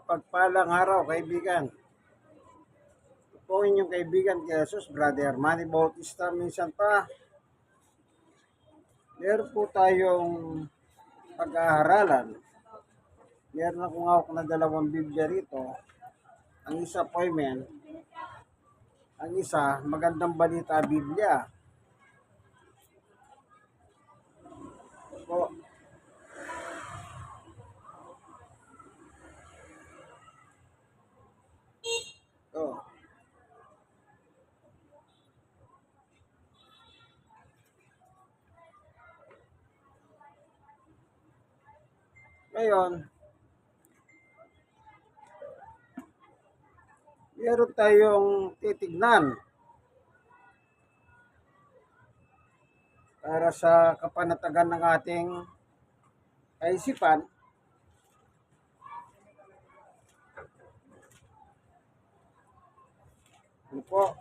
Mapagpalang araw, kaibigan. Ito po ang inyong kaibigan kay Jesus, Brother Manny Bautista. Minsan pa, meron po tayong pag-aaralan. Meron akong hawak na dalawang Biblia rito. Ang isa poimen, ang isa magandang balita Biblia. Po, ito. Ngayon, meron tayong titignan para sa kapanatagan ng ating kaisipan. Ano po?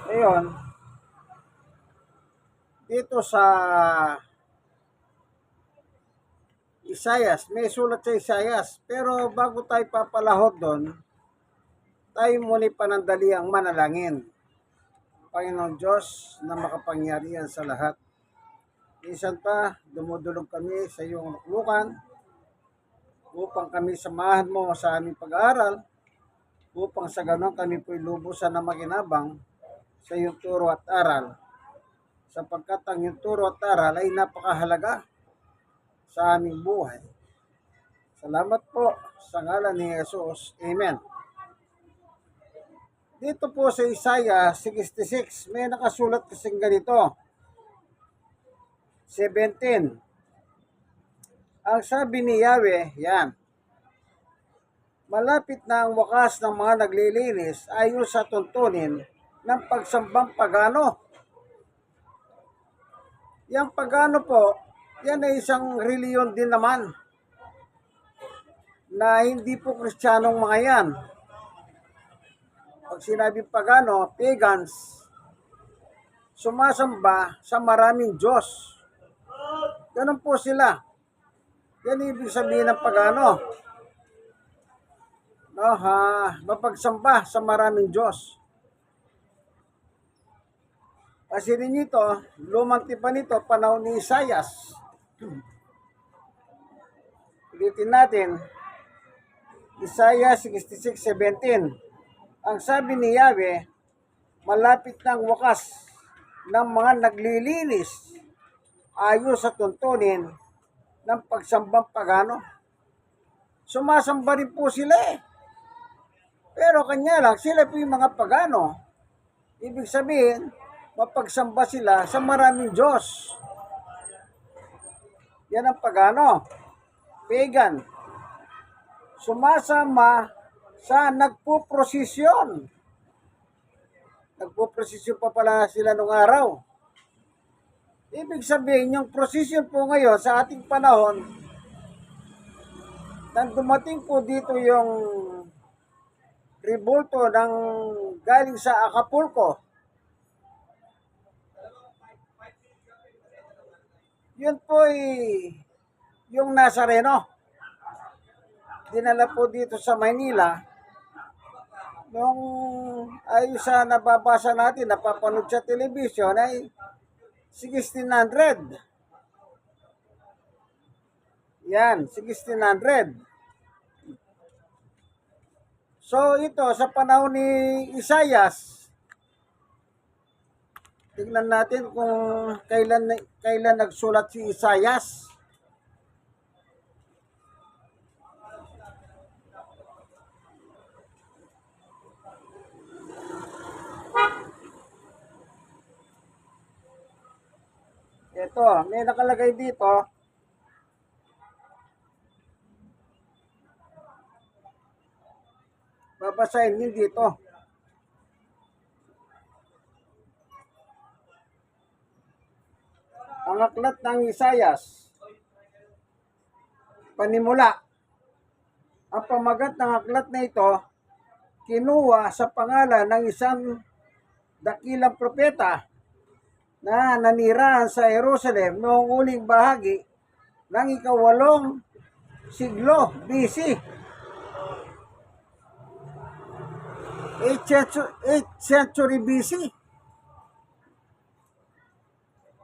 Ngayon, dito sa Isaias, may sulat sa Isaias, pero bago tayo papalahod doon, tayo muna panandali ang manalangin. Panginoon Diyos na makapangyarihan sa lahat. Minsan pa, dumudulog kami sa iyong luklukan upang kami samahan mo sa aming pag-aaral, upang sa ganon kami po'y lubusan na makinabang sa iyong turo at aral, sapagkat ang iyong turo at aral ay napakahalaga sa aming buhay. Salamat po sa ngalan ni Jesus. Amen. Dito po sa Isaiah 66, may nakasulat kasing ganito. 17. Ang sabi ni Yahweh, yan, malapit na ang wakas ng mga naglilinis ayon sa tuntunin ng pagsambang pagano. Yang pagano po, yan ay isang reliyon din naman na hindi po kristyanong mga yan. Pag sinabing pagano, pagans, sumasamba sa maraming Diyos. Ganun po sila. Yan ibig sabihin ng pagano. Mapagsamba sa maraming Diyos. Kasi rin ito, lumang tipan nito, panahon ni Isaias. Ulitin natin, Isaiah 66:17. Ang sabi ni Yahweh, malapit na ang wakas ng mga naglilinis ayon sa tuntunin ng pagsambang pagano. Sumasamba rin po sila eh. Pero kanya lang, sila po yung mga pagano. Ibig sabihin, mapagsamba sila sa maraming Diyos. Yan ang pagano. Pagan. Sumasama sa nagpuprosesyon. Nagpuprosesyon pa pala sila nung araw. Ibig sabihin, yung prosesyon po ngayon sa ating panahon, nang dumating po dito yung rebulto ng galing sa Acapulco, yun po yung Nazareno. Dinala po dito sa Maynila nung ay sa nababasa natin, napapanood sa television ay 1600. Yan, 1600. So ito, sa panahon ni Isaias, tingnan natin kung kailan nagsulat si Isaias. Ito, may nakalagay dito. Babasahin din dito. Ang aklat ng Isaias. Panimula. Ang pamagat ng aklat na ito, kinuha sa pangalan ng isang dakilang propeta na nanirahan sa Jerusalem noong uling bahagi ng ikawalong siglo BC. 8th century BC.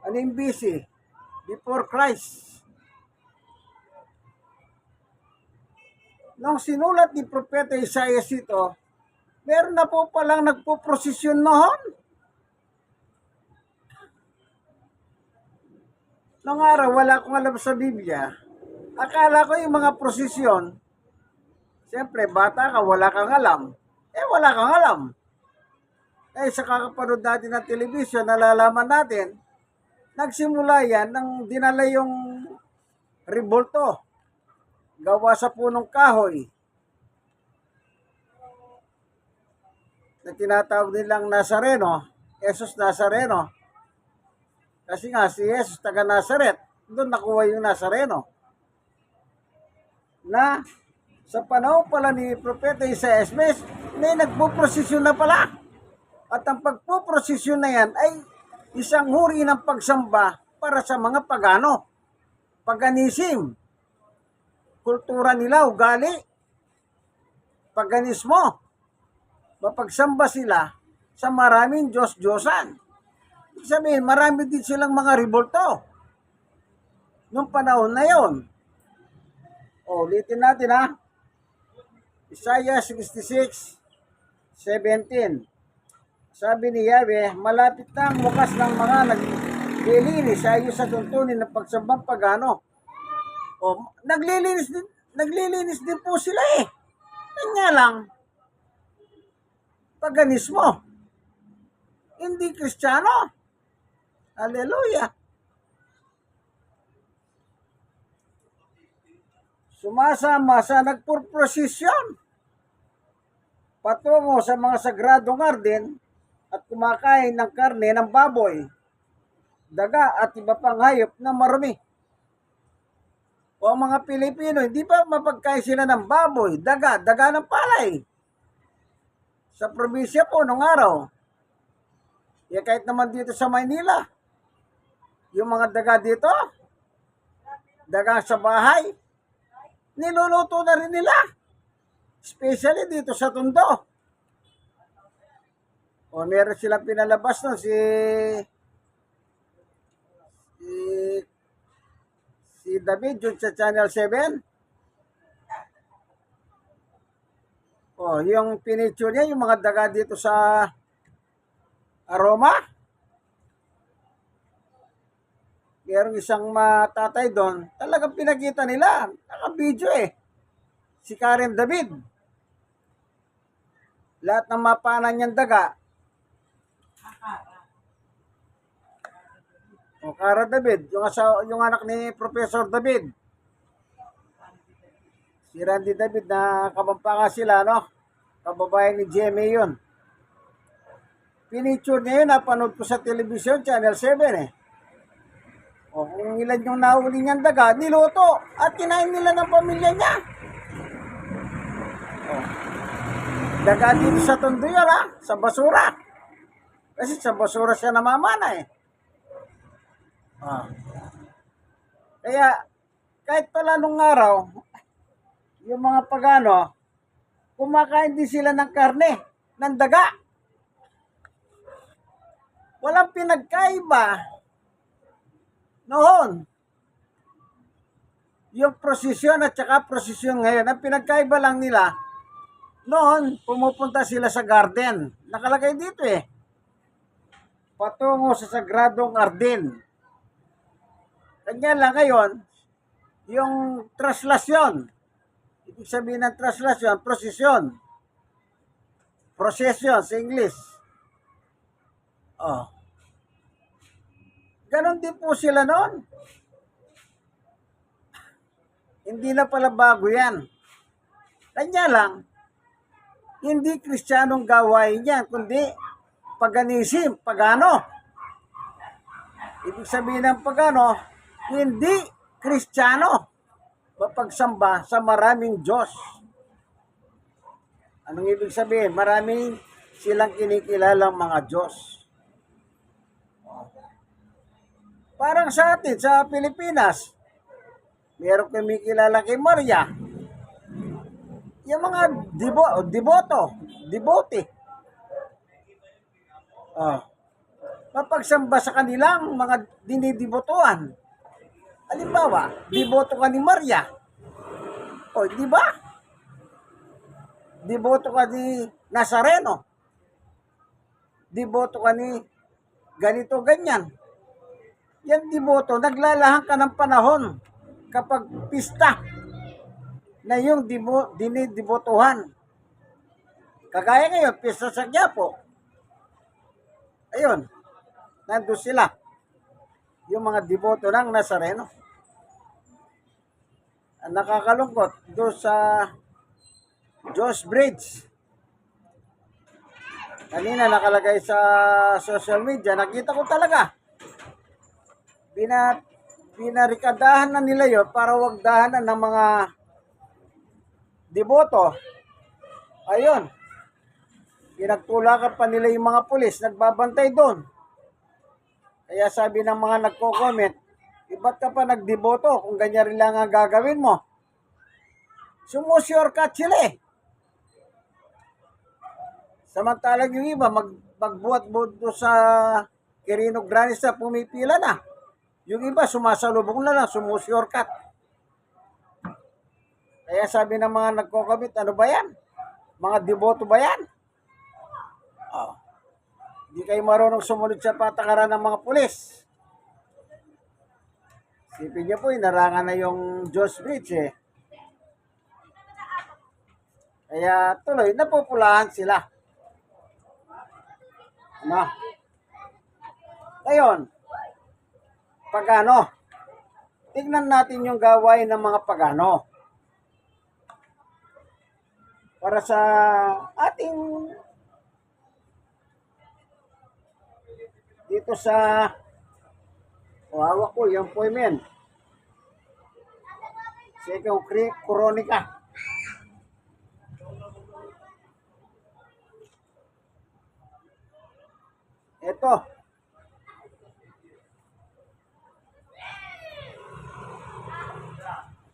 Ano yung BC? Before Christ. Nung sinulat ni Propeta Isaias ito, meron na po palang nagpo-prosesyon noon. Nung araw, wala akong alam sa Biblia. Akala ko yung mga prosesyon, siyempre, bata ka, wala kang alam. Wala kang alam. Sa kakapanood natin ng television, nalalaman natin, nagsimula yan nang dinala yung rebulto. Gawa sa punong kahoy. Na tinatawag nilang Nazareno, Jesus Nazareno. Kasi nga si Jesus taga Nazaret, doon nakuha yung Nazareno. Na sa panahon pala ni Propeta Isaias, may nagpo-prosesyon na pala. At ang pagpo-prosesyon na yan ay isang huri ng pagsamba para sa mga pagano. Paganism. Kultura nila, ugali. Paganismo. Mapagsamba sila sa maraming Diyos-Diyosan. Ibig sabihin, marami din silang mga revolto. Noong panahon na yon. Ulitin natin ha. Isaiah 66:17. Sabi ni Yahweh, malapit na ang wakas ng mga naglilinis sa iyo sa tuntunin ng pagsambang pagano. Naglilinis din po sila eh. Kanya lang, paganismo. Hindi Kristiyano. Hallelujah. Sumasama sa nagpurprosesyon patungo sa mga sagradong garden at kumakain ng karne ng baboy, daga at iba pang hayop na marumi. O ang mga Pilipino, hindi ba mapagkain sila ng baboy, daga ng palay? Sa probinsya po nung araw. Kahit naman dito sa Maynila, yung mga daga dito, daga sa bahay, niluluto na rin nila. Especially dito sa Tondo. Meron silang pinalabas no, si David yun sa Channel 7. Yung pinicture niya, yung mga daga dito sa Aroma. Merong isang matatay doon. Talagang pinakita nila. Naka-video eh. Si Karen David. Lahat ng mapanan niyang daga. Kara David. Yung anak ni Professor David. Si Randy David na kamampangan sila, no? Kababayan ni GMA yun. Pinicture niya yun, napanood ko sa television, Channel 7 eh. Kung ilan yung nahuli niyang daga, niluto at kinain nila ng pamilya niya. Daga dito sa Tondo yun ha, sa basura. Kasi sa basura siya namamana eh. Kaya, kahit pala nung araw, yung mga pagano, kumakain din sila ng karne, ng daga. Walang pinagkaiba noon. Yung prosesyon at saka prosesyon ngayon, ang pinagkaiba lang nila, noon, pumupunta sila sa garden. Nakalagay dito eh. Patungo sa sagradong garden. Kanya lang ngayon, yung traslasyon. Ibig sabihin ng traslasyon, prosesyon. Procession sa English. Ganon din po sila noon. Hindi na pala bago yan. Kanya lang, hindi Kristiyanong gawain yan, kundi paganism, pagano. Ibig sabihin ng pagano, hindi Kristiyano. Mapagsamba sa maraming Diyos. Anong ibig sabihin? Maraming silang kinikilalang mga Diyos. Parang sa atin, sa Pilipinas, Meron kami kilala kay Maria. Yung mga devote. Oh. Mapagsamba sa kanilang mga dinidibotohan. Halimbawa, deboto ka ni Maria. O, di ba? Deboto ka ni Nazareno. Deboto ka ni ganito, ganyan. Yan deboto, naglalahang ka ng panahon kapag pista na yung dinidibotohan. Kagaya ngayon, pista sa Quiapo. Ayun, nandun sila. Yung mga deboto ng Nazareno. Ang nakakalungkot, doon sa Josh Bridge. Kanina nakalagay sa social media, nakita ko talaga. Binarikadahan na nila yun para wag dahanan ng mga deboto. Ayun. Pinagtulakan pa nila yung mga pulis, nagbabantay doon. Kaya sabi ng mga nagko-comment, ba't ka pa nagdeboto kung ganyan rin lang ang gagawin mo? Sumushortcut sila eh. Samantalang yung iba, magbuhat-buhat sa Quirino Granis na pumipila na. Yung iba, sumasalubong na lang, sumushortcut. Kaya sabi ng mga nagko-comment, ano ba yan? Mga deboto ba yan? Oh. Hindi kayo marunong sumunod sa patakaran ng mga pulis. Sipin niyo po, inarangan na yung Josh Bridge eh. Kaya tuloy, napupulahan sila. Ano? Ngayon, pagano? Tignan natin yung gawain ng mga pagano. Para sa ating dito sa hawak ko yung poemen. Second Kronika. Ito.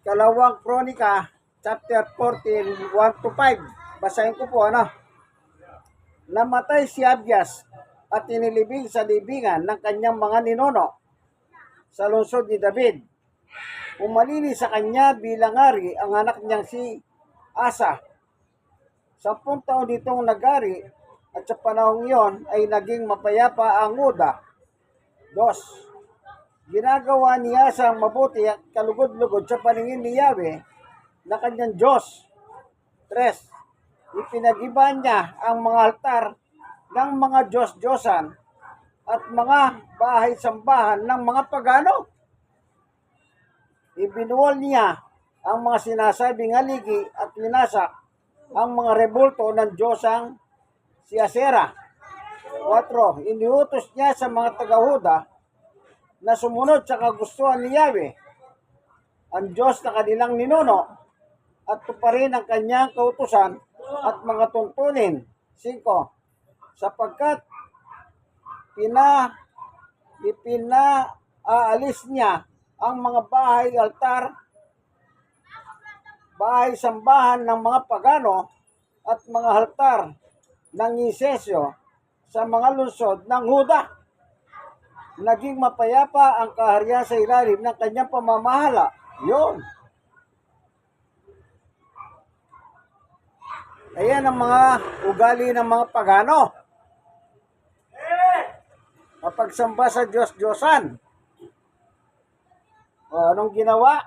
Kalawang Kronika, chapter 14, 1-5. Basahin ko po, ano? Namatay si Abias at inilibing sa libingan ng kanyang mga ninuno sa lungsod ni David. Umalili sa kanya bilang hari ang anak niyang si Asa. 10 taon ditong nagari at sa panahong iyon ay naging mapayapa ang Huda. 2. Ginagawa ni Asa ang mabuti at kalugod-lugod sa paningin ni Yahweh na kanyang Diyos. 3. Ipinagiba niya ang mga altar ng mga Diyos-Diyosan at mga bahay-sambahan ng mga pagano. Ibinuwal niya ang mga sinasabing haligi at winasak ang mga rebulto ng Diyosang si Asera. 4. Iniutos niya sa mga taga-Huda na sumunod sa kagustuhan ni Yahweh, ang Diyos na kanilang ninuno, at tuparin ang kanyang kautusan at mga tuntunin. 5. Sapagkat ipinaalis niya ang mga bahay-altar, bahay-sambahan ng mga pagano at mga altar ng insensyo sa mga lungsod ng Huda. Naging mapayapa ang kaharian sa ilalim ng kanyang pamamahala. Yun. Ayan ang mga ugali ng mga pagano. Mapagsamba sa Diyos-Diyosan. O, anong ginawa?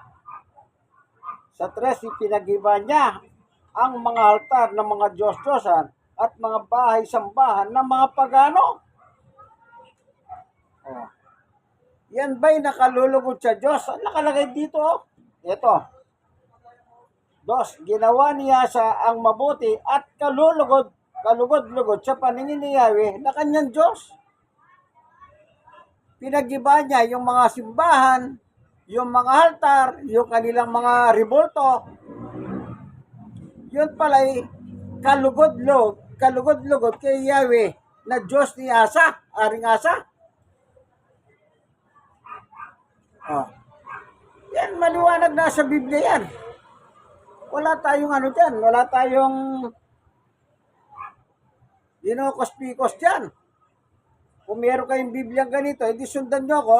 Sa 3, ipinagiba niya ang mga altar ng mga Diyos-Diyosan at mga bahay-sambahan ng mga pagano. O, yan ba'y nakalulugod sa Diyos? Ang nakalagay dito, ito. 2. Ginawa niya sa ang mabuti at kalugod-lugod sa paningin ni Yahweh na kanyang Diyos. Pinagiba niya yung mga simbahan, yung mga altar, yung kanilang mga rebulto. Yun pala'y kalugod-lugod kay Yahweh na Diyos ni Asa, Aring Asa. Oh. Yan, maliwanag na sa Biblia yan. Wala tayong ano dyan, wala tayong dinokos-pikos dyan. Kung meron kayong Biblia ganito, edi sundan nyo ako.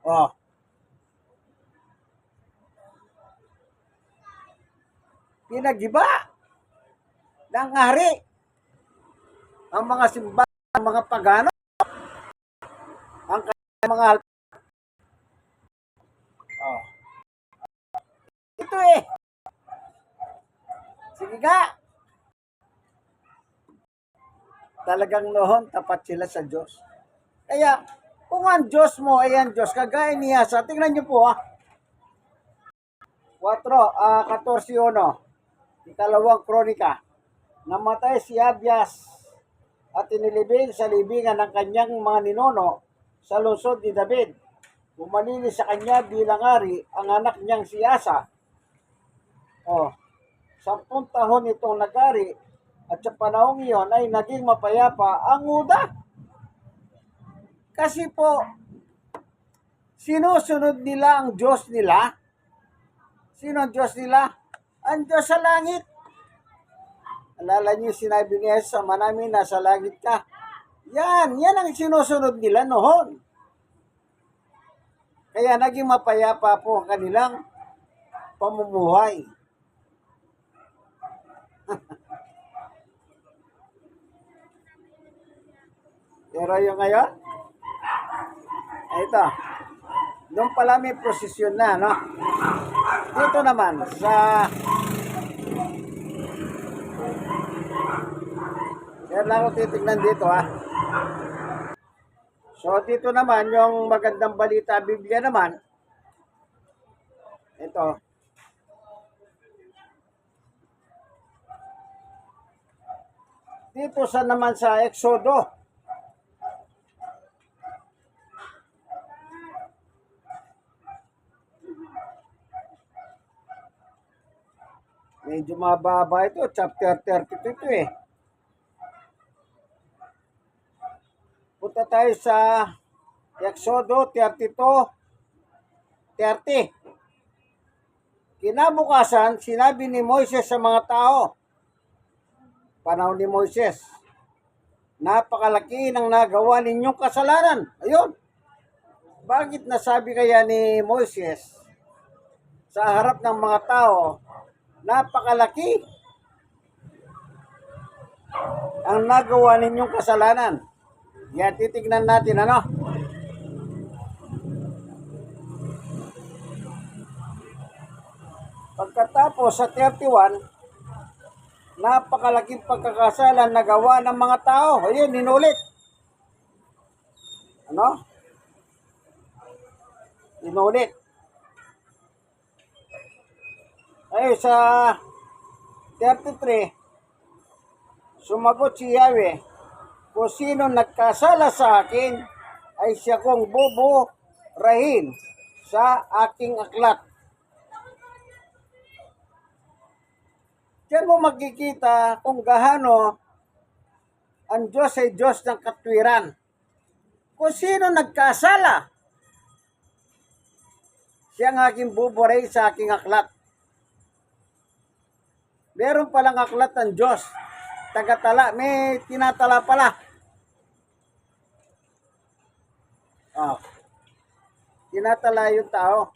Oh, pinagiba ng hari ang mga simbahan, ang mga pagano, ang mga oh. Ito eh. Sige nga. Talagang noon, tapat sila sa Diyos. Kaya, kung ang Diyos mo ay ang Diyos, kagaya niya sa, tingnan niyo po 14:1, ikalawang kronika, namatay si Abias at inilibing sa libingan ng kanyang mga ninuno sa lungsod ni David. Bumalili sa kanya bilang hari ang anak niyang si Asa. 10 taon itong nagari at sa panahong iyon ay naging mapayapa ang Huda. Kasi po, sinusunod nila ang Diyos nila. Sino ang Diyos nila? Ang Diyos sa langit. Alala niyo sinabi niya sa manami, nasa langit ka. Yan ang sinusunod nila noon. Kaya naging mapayapa po ang kanilang pamumuhay. Pero yung ngayon, ito, doon pala may prosesyon na, no? Dito naman, kaya lang ako titignan dito, ha? So, dito naman, yung magandang balita Biblia naman, ito, dito sa naman sa Exodo, medyo mababa ito, chapter 32 ito eh. Punta tayo sa Exodo 32:30. Kinabukasan, sinabi ni Moises sa mga tao, panahon ni Moises, napakalaki ng nagawa ninyong kasalanan. Ayun. Bakit nasabi kaya ni Moises sa harap ng mga tao, napakalaki ang nagawa ninyong kasalanan? Yan, titignan natin ano. Pagkatapos sa 31, napakalaking pagkakasalan na gawa ng mga tao. Ayun, inulit. Ano? Inulit. Ay, sa 33, sumagot si Yahweh, kung sino nagkasala sa akin, ay siya kong buburahin sa aking aklat. Diyan mo makikita kung gaano ang Diyos ay Diyos ng katwiran. Kung sino nagkasala, siya ang aking buburahin sa aking aklat. Meron palang aklat ng Diyos. Tagatala, may tinatala pala. Tinatala yung tao.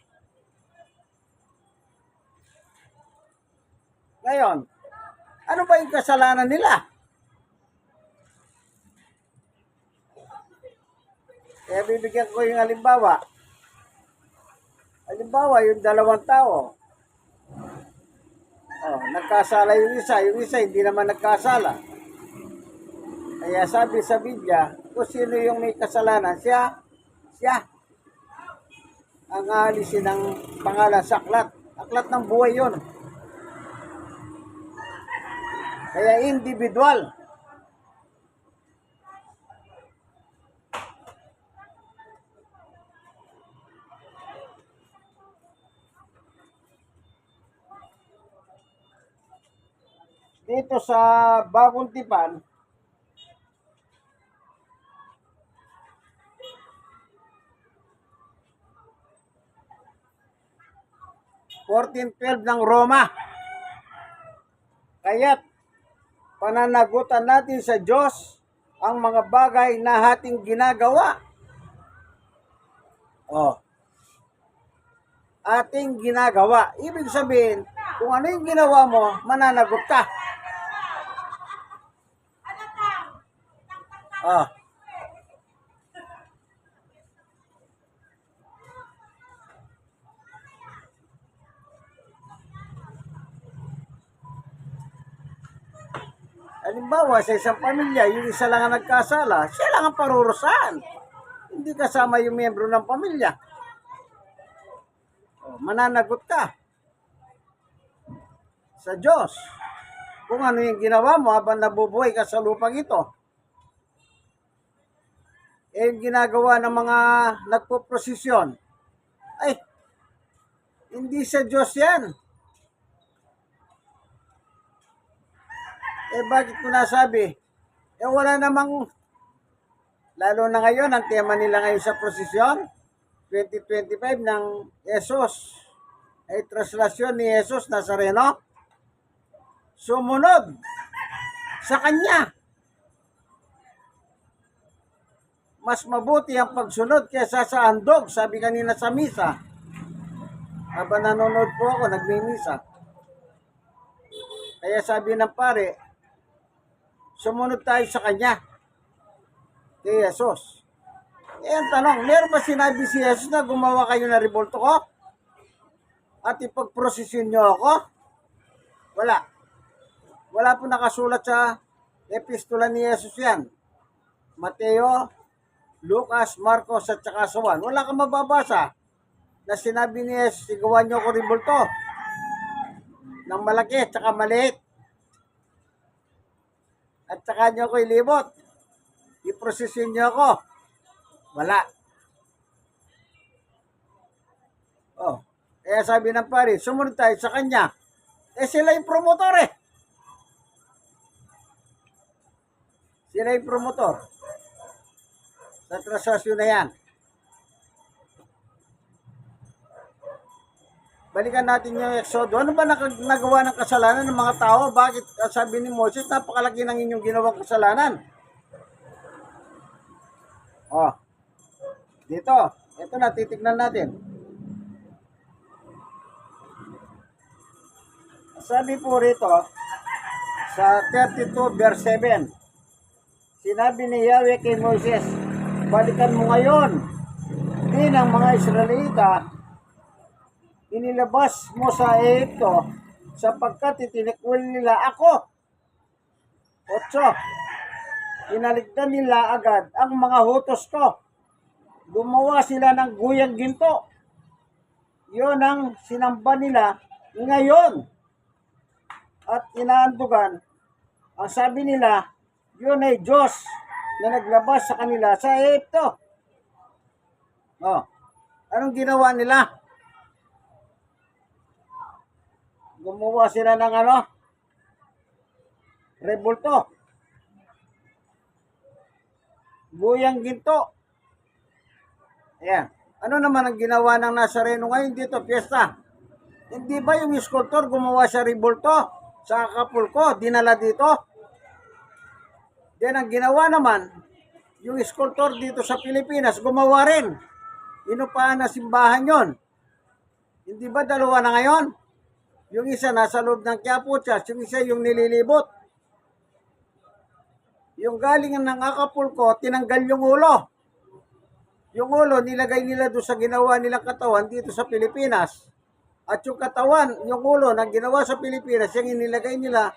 Ngayon, ano ba yung kasalanan nila? Kaya bibigyan ko yung halimbawa. Halimbawa, yung dalawang tao. Nagkasala yung isa hindi naman nagkasala. Kaya sabi sa Biblia, kung sino yung may kasalanan, siya ang alisin ng pangalan sa aklat. Aklat ng buhay yun. Kaya individual. Dito sa Bagong Tipan, 14:12 ng Roma. Kaya't pananagutan natin sa Diyos ang mga bagay na ating ginagawa. Ating ginagawa. Ibig sabihin, kung ano yung ginawa mo, mananagot ka. Halimbawa, sa isang pamilya, yung isa lang ang nagkasala, siya lang ang parurusahan. Hindi kasama yung miyembro ng pamilya. Mananagot ka sa Diyos kung ano yung ginawa mo habang nabubuhay ka sa lupang ito. Yung ginagawa ng mga nagpo-prosesyon, ay, hindi sa Diyos yan. Bakit ko nasabi? Wala namang, lalo na ngayon, ang tema nila ngayon sa prosesyon, 2025 ng Jesus, ay translasyon ni Jesus Nazareno, sumunod sa Kanya. Mas mabuti ang pagsunod kaysa sa handog, sabi kanina sa misa. Habang nanonood po ako, nagmimisa. Kaya sabi ng pare, sumunod tayo sa Kanya, kay Jesus. Ang tanong, meron ba sinabi si Jesus na gumawa kayo na revolto ko? At ipagprosesyon nyo ako? Wala. Wala po nakasulat sa epistola ni Jesus yan. Mateo, Lucas, Marcos at saka sa Juan. Wala kang mababasa na sinabi ni Jesus, sigawa nyo ako revolto ng malaki at saka maliit. At saka nyo ako ilibot. Iprosesyon nyo ako. Wala. Kaya sabi ng pare, sumunod tayo sa Kanya. Sila yung promotor eh. Sila yung promotor. Sa transaksyon na yan. Balikan natin yung Exodo. Ano ba nagawa ng kasalanan ng mga tao? Bakit sabi ni Moses, napakalaki ng inyong ginawang kasalanan? Dito. Ito na, titignan natin. Sabi po rito, sa 32 verse 7, sinabi ni Yahweh kay Moses, balikan mo ngayon din ang mga Israelita, inilabas mo sa Egypto, sapagkat itinikwil nila ako. 8, inaligtan nila agad ang mga hutos ko. Gumawa sila ng guyang ginto. Yun ang sinamba nila ngayon. At inaandugan, ang sabi nila, yun ay Diyos na naglabas sa kanila sa Egypto. Anong ginawa nila? Gumawa sila ng revolto. Guyang ginto. Ayan. Ano naman ang ginawa ng Nazareno ngayon dito, piyesta? Hindi ba yung sculptor gumawa sa revolto sa Acapulco, dinala dito? Then ang ginawa naman, yung sculptor dito sa Pilipinas, gumawa rin. Inupaan na simbahan yon. Hindi ba dalawa na ngayon? Yung isa nasa loob ng Quiapo Church, yung isa yung nililibot. Yung galing ng Acapulco, tinanggal yung ulo. Yung ulo, nilagay nila doon sa ginawa nilang katawan dito sa Pilipinas. At yung katawan, yung ulo na ginawa sa Pilipinas, yung inilagay nila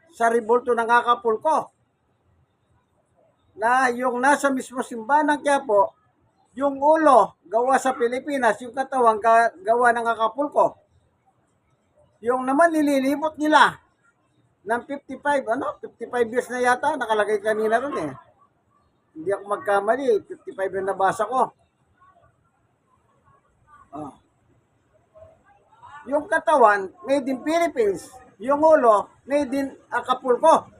sa revolto ng Acapulco. Na yung nasa mismo simbahan ng Quiapo, yung ulo gawa sa Pilipinas, yung katawan gawa ng Acapulco. Yung naman nililibot nila ng 55 years na yata, nakalagay kanina ron eh. Hindi ako magkamali, 55 yung nabasa ko. Yung katawan, made in Philippines. Yung ulo, made in Acapulco.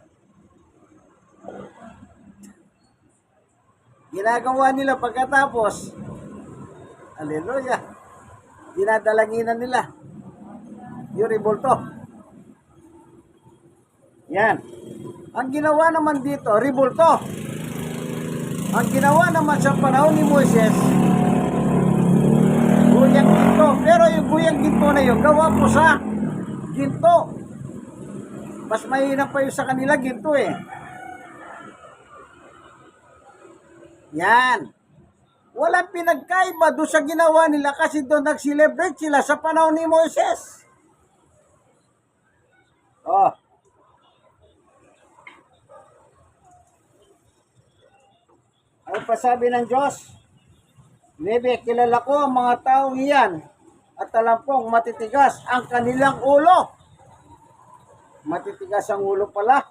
Ginagawa nila pagkatapos, hallelujah, dinadalanginan nila. Yung rebulto. Yan. Ang ginawa naman dito, rebulto. Ang ginawa naman sa panahon ni Moises, guyang ginto. Pero yung guyang ginto na yun, gawa po sa ginto. Mas mahina pa yung sa kanila ginto eh. Yan. Walang pinagkaiba doon sa ginawa nila kasi doon nag-celebrate sila sa panahon ni Moises. Oh. Ano pa sabi ng Diyos? Nebe, kilala ko ang mga taong iyan at alam pong matitigas ang kanilang ulo. Matitigas ang ulo pala.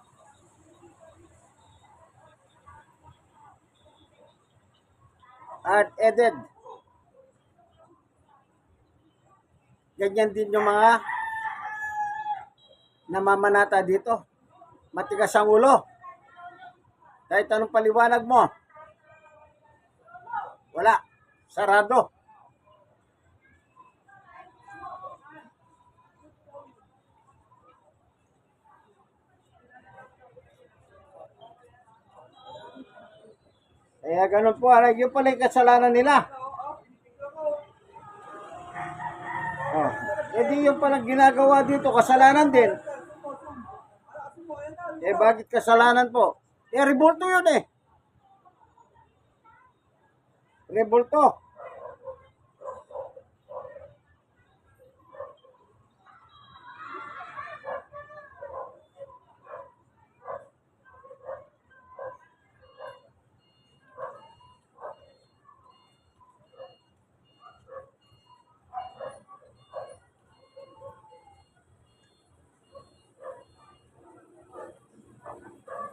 Hard-headed. Ganyan din yung mga namamanata dito. Matigas ang ulo. Kahit anong paliwanag mo, wala. Sarado. Kaya ganun po, yun pala yung kasalanan nila. Oh. E di yung palang ginagawa dito, kasalanan din. Eh bakit kasalanan po? Eh rebulto yun eh. Rebulto.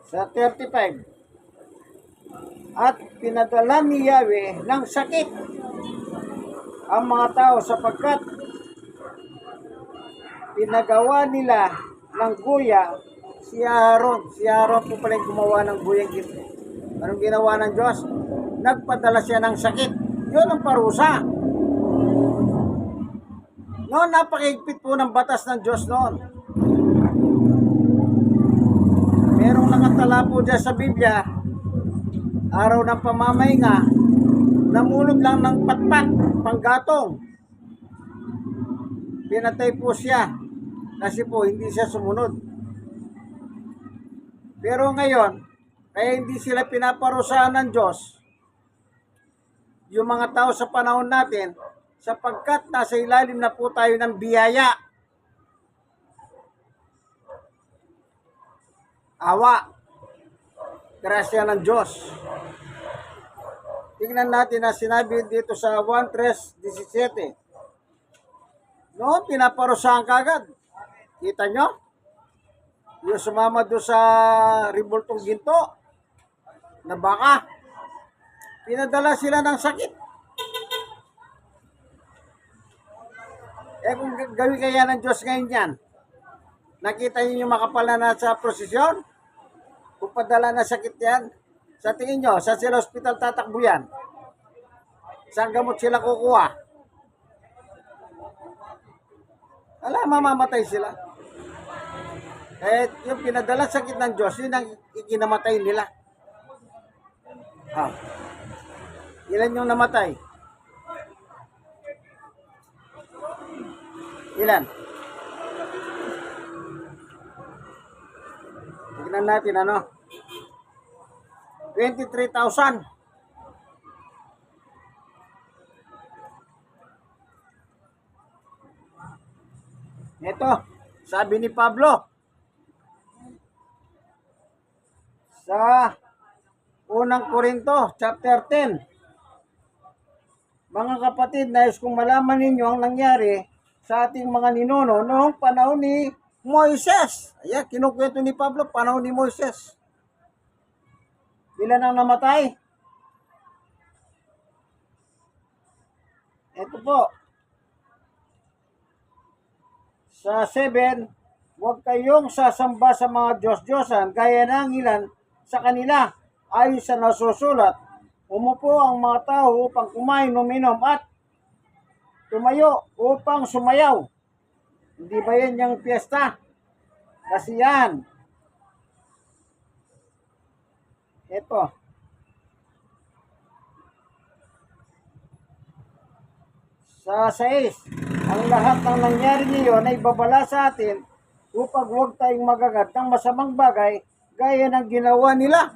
Sa 35. At pinadala ni Yahweh ng sakit ang mga tao sapagkat pinagawa nila ng guya si Aaron. Si Aaron po pala yung gumawa ng guyang ginto. Anong ginawa ng Diyos? Nagpadala siya ng sakit. Yun ang parusa. Noon, napakahigpit po ng batas ng Diyos noon. Merong nakatala po dyan sa Biblia, araw ng pamamahinga, namulog lang ng patpat, panggatong. Pinatay po siya kasi po hindi siya sumunod. Pero ngayon, kaya hindi sila pinaparusahan ng Diyos, yung mga tao sa panahon natin, sapagkat nasa ilalim na po tayo ng biyaya. Awa, grasya ng Diyos. Tingnan natin na sinabi dito sa 1:3:17. No, pinaparusahan kagad. Kita nyo? Yung sumama doon sa rebultong ginto na baka, pinadala sila ng sakit. Eh kung gawin kaya ng Diyos ngayon yan, nakita niyo yung makapal na nasa prosesyon? Kung padala na sakit yan, sa tingin nyo, saan sila hospital tatakbo yan? Saan gamot sila kukuha? Wala, mamamatay sila. Kahit yung pinadala sakit ng Diyos, yun ang ikinamatay nila. Ilan yung namatay? Ilan? Tignan natin ano. 23,000. Ito, sabi ni Pablo sa unang Korinto, chapter 10. Mga kapatid, nais kong malaman ninyo ang nangyari sa ating mga ninuno noong panahon ni Moises. Ayan, kinukwento ni Pablo, panahon ni Moises. Ilan ang namatay? Ito po. Sa 7, huwag kayong sasamba sa mga Diyos-Diyosan gaya ng ilan sa kanila. Ayon sa nasusulat, umupo ang mga tao upang kumain, uminom at tumayo upang sumayaw. Hindi ba yan yung piyesta? Kasi yan. Ito. Sa 6, ang lahat ng nangyari ngayon ay babala sa atin upang huwag tayong magagat ng masamang bagay gaya ng ginawa nila.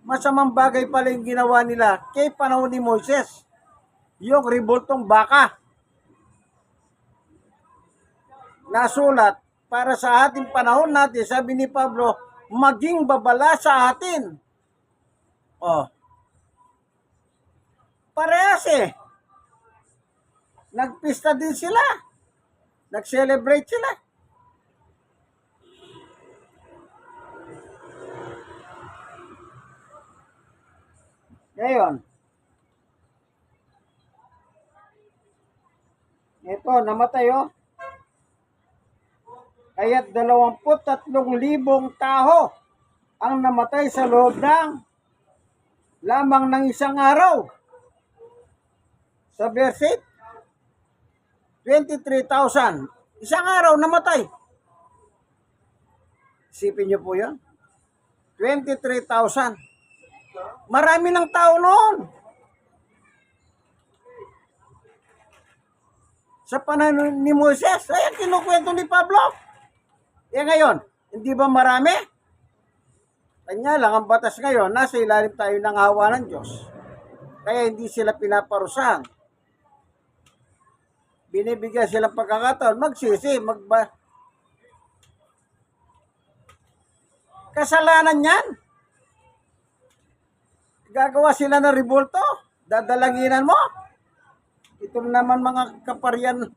Masamang bagay pala yung ginawa nila kay panahon ni Moises. Yung revoltong baka. Nasulat para sa ating panahon natin, sabi ni Pablo, maging babala sa atin. Oh. Parehas eh. Nagpista din sila. Nag-celebrate sila. Ngayon, ito, namatay oh. Kaya't 23,000 tao ang namatay sa loob ng lamang ng isang araw. Sa verse 23,000. Isang araw namatay. Isipin niyo po yun. 23,000. Marami ng tao noon. Sa panahon ni Moises, ay ang kinukwento ni Pablo. Ngayon, hindi ba marami? Kanya lang, ang batas ngayon, nasa ilalim tayo ng awa ng Diyos. Kaya hindi sila pinaparusahan. Binibigyan silang pagkakataon, magsisi, kasalanan yan. Gagawa sila ng revolto, dadalanginan mo. Ito naman mga kaparian.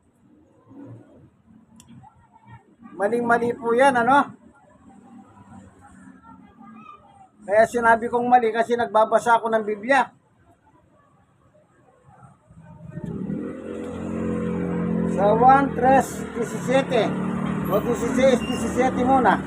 Maling-mali po yan, ano? Kaya sinabi kong mali kasi nagbabasa ako ng Biblia. Sa 1:3:17 o 16:17 muna.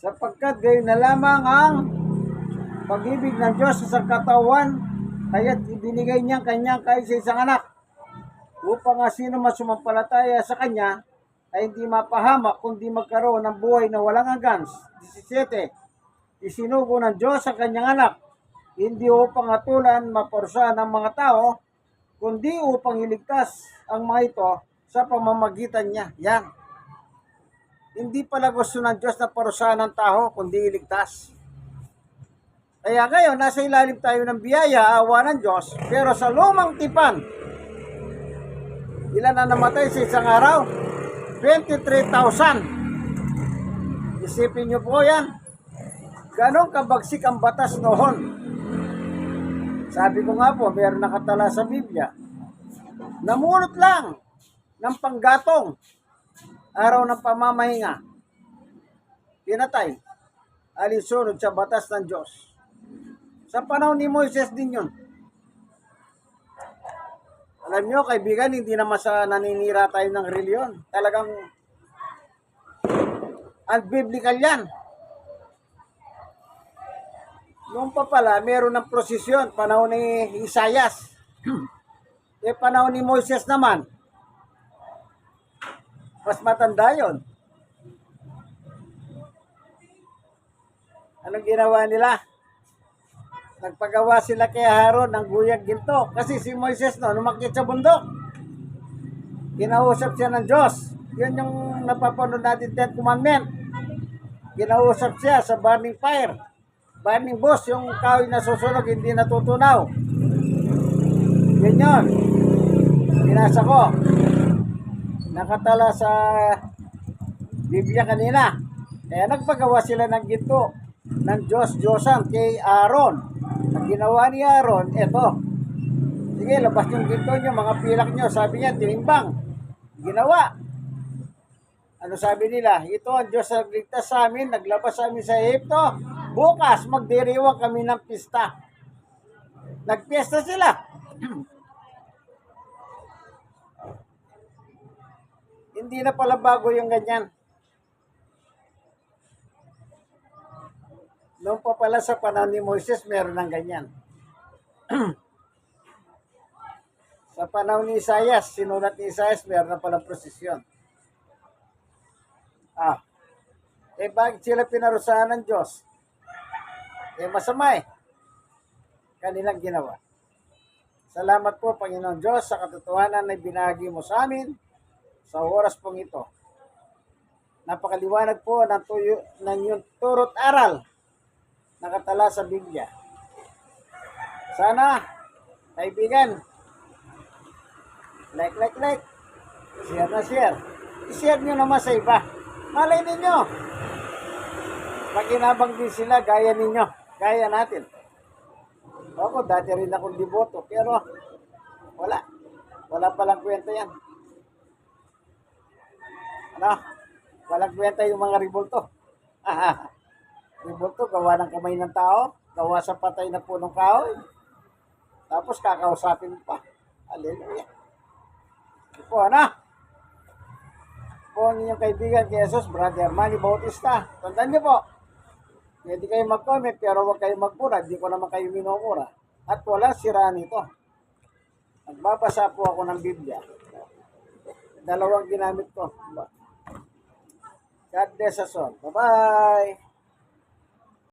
Sapagkat gayon na lamang ang pag-ibig ng Diyos sa katawan, kaya't ibinigay niya kanyang kaisa-isang anak, upang ang sino man sumampalataya sa kanya ay hindi mapahamak, kundi magkaroon ng buhay na walang hanggan. 17. Isinugo ng Diyos ang kanyang anak, hindi upang atulan, maporsa ng mga tao, kundi upang iligtas ang mga ito sa pamamagitan niya. Yan. Hindi pala gusto ng Diyos na parusahan ng tao, kundi iligtas. Kaya ngayon, nasa ilalim tayo ng biyaya, awa ng Diyos, pero sa lumang tipan, ilan na namatay sa isang araw? 23,000. Isipin nyo po yan. Ganon kabagsik ang batas noon. Sabi ko nga po, mayroon nakatala sa Biblia. Namulot lang ng panggatong. Araw ng pamamahinga. Pinatay. Alinsunod sa batas ng Diyos. Sa panahon ni Moises din yun. Alam nyo, kaibigan, hindi naman sa naninira tayo ng reliyon. Talagang unbiblical yan. Noon pa pala, meron ng prosesyon, panahon ni Isaias. Panahon ni Moises naman, mas matanda yon. Anong ginawa nila? Nagpagawa sila kay Aaron ng guyag ginto. Kasi si Moises umakyat sa bundok. Kinausap siya ng Diyos. Yun yung napapanood natin 10 Commandment. Kinausap siya sa burning fire. Burning bush, yung kahoy na susunog, hindi natutunaw. Yun yun. Binasa ko. Nakatala sa Biblia kanina. Kaya nagpagawa sila ng ginto ng Diyos-Diyosan kay Aaron. Ang ginawa ni Aaron, eto. Sige, labas yung ginto nyo, mga pilak nyo. Sabi niya, tinimbang. Ginawa. Ano sabi nila? Ito ang Diyos na nagligtas sa amin, naglabas sa amin sa Egypto. Bukas, magdiriwang kami ng pista. Nagpiesta sila. Hindi na pala bago yung ganyan. Noon pa pala sa panahon ni Moises, meron ng ganyan. Sa panahon ni Isaias, sinulat ni Isaias, meron na palang prosesyon. Bakit sila pinarusahan ng Diyos? Masama kanilang ginawa. Salamat po, Panginoon Diyos, sa katotohanan na binahagi mo sa amin sa oras pong ito. Napakaliwanag po ng iyong turo't aral nakatala sa Biblia. Sana, kaibigan, like, share na share. I-share nyo naman sa iba. Malay ninyo, makinabang din sila, gaya ninyo, gaya natin. Ako, dati rin akong liboto, pero wala palang kwenta yan. Walang kwenta yung mga ribulto. Ribulto, gawa ng kamay ng tao, gawa sa patay na punong kahoy, tapos kakausapin pa. Hallelujah. Ito po, po ang inyong kaibigan kay Jesus, Brother Manny Bautista. Tandaan niyo po, pwede kayo mag-comment pero huwag kayo magpura. Hindi ko naman kayo minumura. At walang siraan ito. Nagbabasa po ako ng Biblia. Dalawang ginamit ko. God bless us all. Bye-bye!